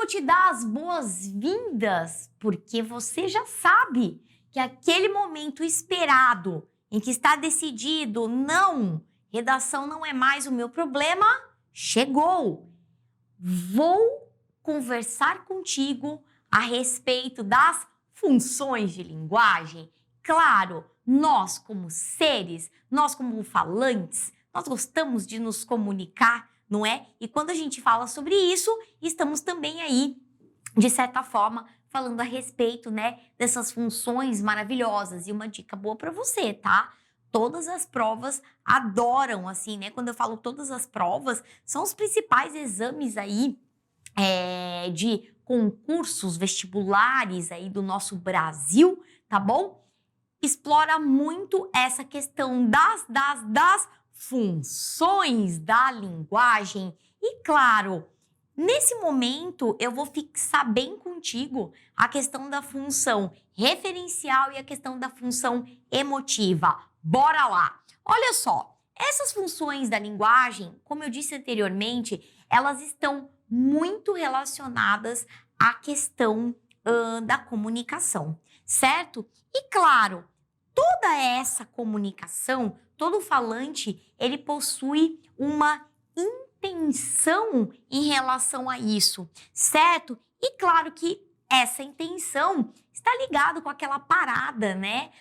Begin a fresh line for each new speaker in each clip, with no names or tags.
vou te dar as boas-vindas porque você já sabe que aquele momento esperado em que está decidido, não, redação não é mais o meu problema, chegou. Vou conversar contigo a respeito das funções de linguagem. Claro, nós como seres, nós como falantes, nós gostamos de nos comunicar, não é? E quando a gente fala sobre isso, estamos também aí, de certa forma, falando a respeito, né, dessas funções maravilhosas. E uma dica boa para você, tá? Todas as provas adoram, assim, né? Quando eu falo todas as provas, são os principais exames aí de concursos vestibulares aí do nosso Brasil, tá bom? Explora muito essa questão das funções da linguagem. E claro, nesse momento eu vou fixar bem contigo a questão da função referencial e a questão da função emotiva. Bora lá! Olha só, essas funções da linguagem, como eu disse anteriormente, elas estão muito relacionadas à questão da comunicação, certo? E claro, toda essa comunicação, todo falante, ele possui uma intenção em relação a isso, certo? E claro que essa intenção está ligada com aquela parada, né,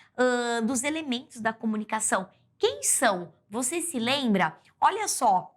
dos elementos da comunicação. Quem são? Você se lembra? Olha só,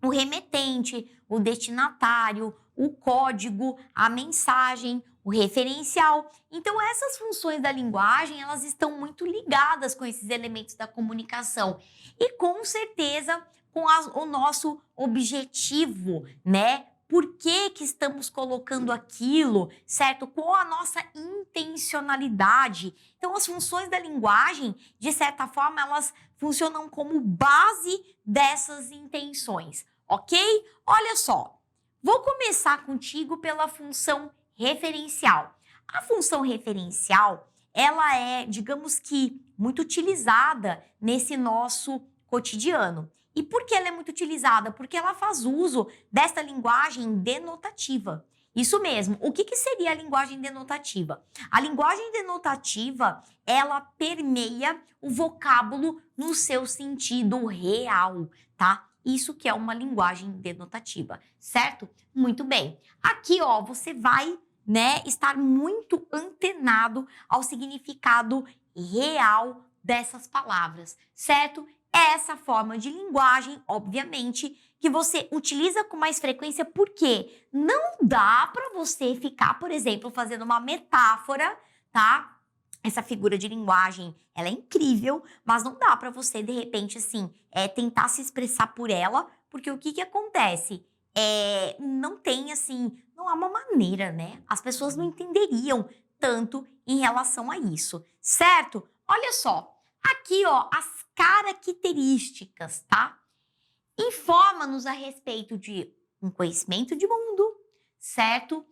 o remetente, o destinatário, o código, a mensagem, o referencial. Então, essas funções da linguagem, elas estão muito ligadas com esses elementos da comunicação. E, com certeza, com o nosso objetivo, né? Por que estamos colocando aquilo, certo? Qual a nossa intencionalidade? Então, as funções da linguagem, de certa forma, elas funcionam como base dessas intenções, ok? Olha só, vou começar contigo pela função referencial. A função referencial, ela é, digamos que, muito utilizada nesse nosso cotidiano. E por que ela é muito utilizada? Porque ela faz uso desta linguagem denotativa. Isso mesmo. O que seria a linguagem denotativa? A linguagem denotativa, ela permeia o vocábulo no seu sentido real, tá? Isso que é uma linguagem denotativa, certo? Muito bem. Aqui, ó, você vai, né, estar muito antenado ao significado real dessas palavras, certo? Essa forma de linguagem, obviamente, que você utiliza com mais frequência, porque não dá para você ficar, por exemplo, fazendo uma metáfora, tá? Essa figura de linguagem, ela é incrível, mas não dá para você, de repente, assim, tentar se expressar por ela, porque o que acontece? Não tem, assim, não há uma maneira, né? As pessoas não entenderiam tanto em relação a isso, certo? Olha só, aqui, ó, as características, tá? Informa-nos a respeito de um conhecimento de mundo, certo?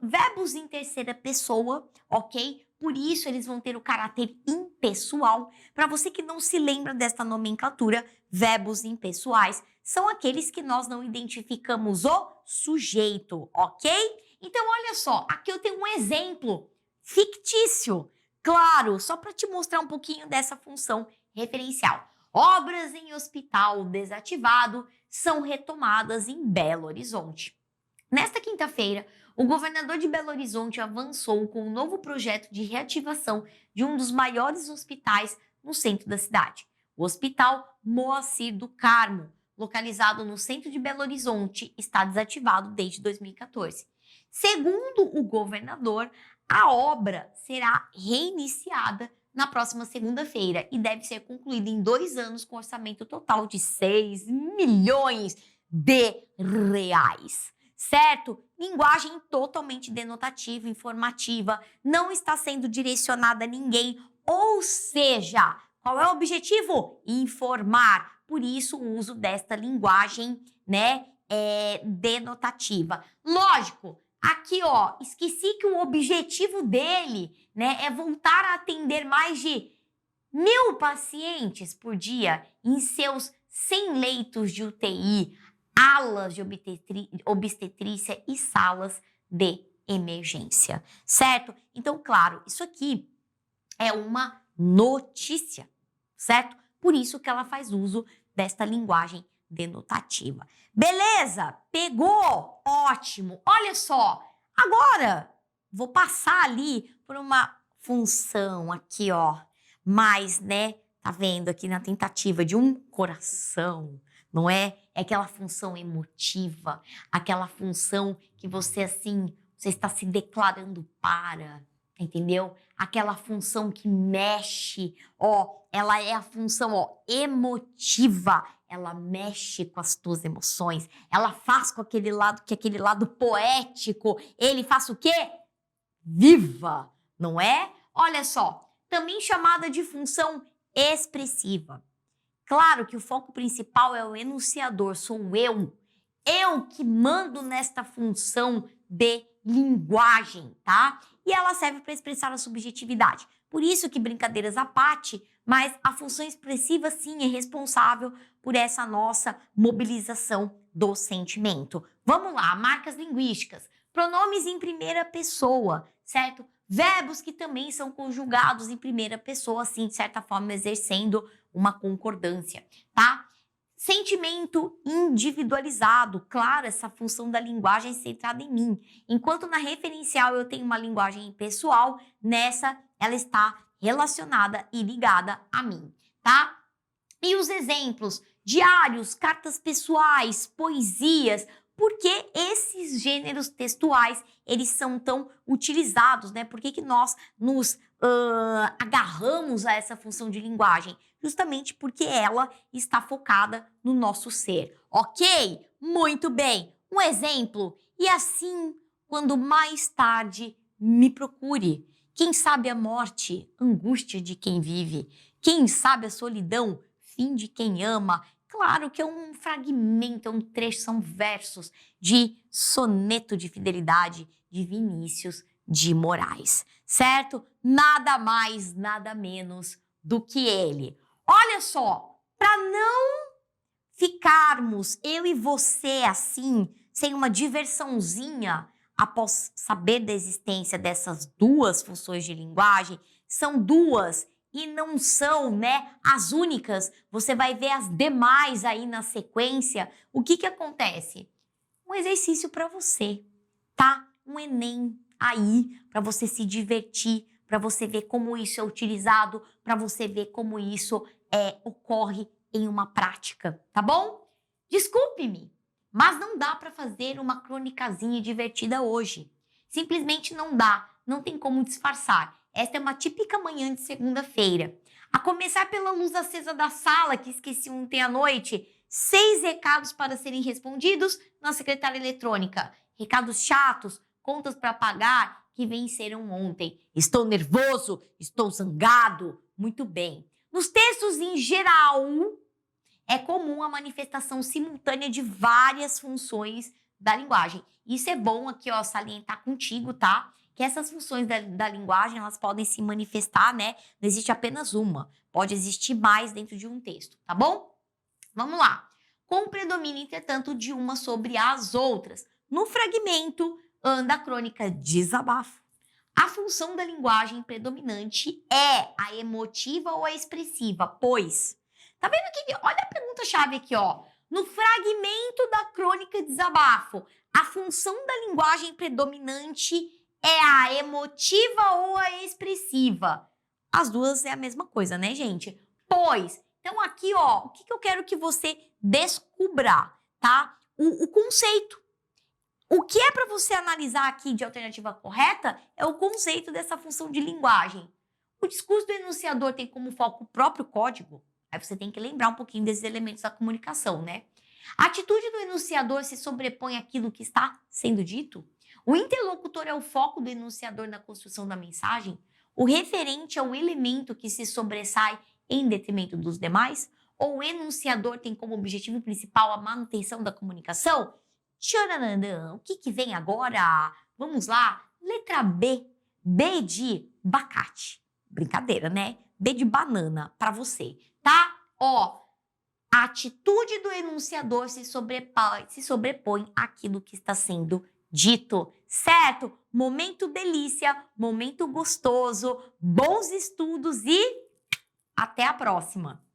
Verbos em terceira pessoa, ok? Por isso eles vão ter o caráter impessoal. Para você que não se lembra desta nomenclatura, verbos impessoais são aqueles que nós não identificamos o sujeito, ok? Então, olha só, aqui eu tenho um exemplo fictício. Claro, só para te mostrar um pouquinho dessa função referencial. Obras em hospital desativado são retomadas em Belo Horizonte. Nesta quinta-feira, o governador de Belo Horizonte avançou com um novo projeto de reativação de um dos maiores hospitais no centro da cidade, o Hospital Moacir do Carmo, localizado no centro de Belo Horizonte, está desativado desde 2014. Segundo o governador, a obra será reiniciada na próxima segunda-feira e deve ser concluída em 2 anos com orçamento total de 6 milhões de reais. Certo? Linguagem totalmente denotativa, informativa, não está sendo direcionada a ninguém, ou seja, qual é o objetivo? Informar. Por isso o uso desta linguagem, né, denotativa. Lógico, aqui, ó, esqueci que o objetivo dele, né, é voltar a atender mais de 1.000 pacientes por dia em seus 100 leitos de UTI, alas de obstetrícia e salas de emergência, certo? Então, claro, isso aqui é uma notícia, certo? Por isso que ela faz uso desta linguagem denotativa. Beleza? Pegou? Ótimo. Olha só, agora vou passar ali por uma função aqui, ó, mais, né? Tá vendo aqui na tentativa de um coração, não é? É aquela função emotiva, aquela função que você, assim, você está se declarando para, entendeu? Aquela função que mexe, ó, ela é a função, ó, emotiva. Ela mexe com as tuas emoções. Ela faz com aquele lado poético, ele faz o quê? Viva, não é? Olha só, também chamada de função expressiva. Claro que o foco principal é o enunciador, sou eu que mando nesta função de linguagem, tá? E ela serve para expressar a subjetividade. Por isso que, brincadeiras à parte, mas a função expressiva sim é responsável por essa nossa mobilização do sentimento. Vamos lá, marcas linguísticas. Pronomes em primeira pessoa, certo? Verbos que também são conjugados em primeira pessoa, assim, de certa forma, exercendo uma concordância, tá? Sentimento individualizado, claro, essa função da linguagem centrada em mim. Enquanto na referencial eu tenho uma linguagem pessoal, nessa ela está relacionada e ligada a mim, tá? E os exemplos, diários, cartas pessoais, poesias, porque esses gêneros textuais, eles são tão utilizados, né? Por que nós nos agarramos a essa função de linguagem? Justamente porque ela está focada no nosso ser, ok? Muito bem. Um exemplo, e assim, quando mais tarde me procure. Quem sabe a morte, angústia de quem vive. Quem sabe a solidão, fim de quem ama. Claro que é um fragmento, é um trecho, são versos de Soneto de Fidelidade de Vinícius de Moraes, certo? Nada mais, nada menos do que ele. Olha só, para não ficarmos eu e você assim, sem uma diversãozinha após saber da existência dessas duas funções de linguagem, são duas e não são, né, as únicas. Você vai ver as demais aí na sequência. O que acontece? Um exercício para você, tá? Um Enem aí para você se divertir, para você ver como isso é utilizado, para você ver como isso ocorre em uma prática, tá bom? Desculpe-me, mas não dá para fazer uma crônicazinha divertida hoje. Simplesmente não dá, não tem como disfarçar. Esta é uma típica manhã de segunda-feira. A começar pela luz acesa da sala, que esqueci ontem à noite, 6 recados para serem respondidos na secretária eletrônica. Recados chatos, contas para pagar que venceram ontem. Estou nervoso, estou zangado. Muito bem. Nos textos em geral, é comum a manifestação simultânea de várias funções da linguagem. Isso é bom aqui, ó, salientar contigo, tá? Que essas funções da linguagem, elas podem se manifestar, né? Não existe apenas uma. Pode existir mais dentro de um texto, tá bom? Vamos lá. Com o predomínio, entretanto, de uma sobre as outras. No fragmento da crônica Desabafo, a função da linguagem predominante é a emotiva ou a expressiva, pois... Tá vendo aqui? Olha a pergunta-chave aqui, ó. No fragmento da crônica Desabafo, a função da linguagem predominante é a emotiva ou a expressiva? As duas é a mesma coisa, né, gente? Pois... Então, aqui, ó, o que eu quero que você descubra, tá? O conceito. O que é para você analisar aqui de alternativa correta é o conceito dessa função de linguagem. O discurso do enunciador tem como foco o próprio código. Aí você tem que lembrar um pouquinho desses elementos da comunicação, né? A atitude do enunciador se sobrepõe àquilo que está sendo dito? O interlocutor é o foco do enunciador na construção da mensagem? O referente é o elemento que se sobressai em detrimento dos demais? Ou o enunciador tem como objetivo principal a manutenção da comunicação? Tcharanã, o que vem agora? Vamos lá, letra B. B de abacate. Brincadeira, né? B de banana para você, tá? Ó, a atitude do enunciador se sobrepõe àquilo que está sendo dito, certo? Momento delícia, momento gostoso, bons estudos e até a próxima!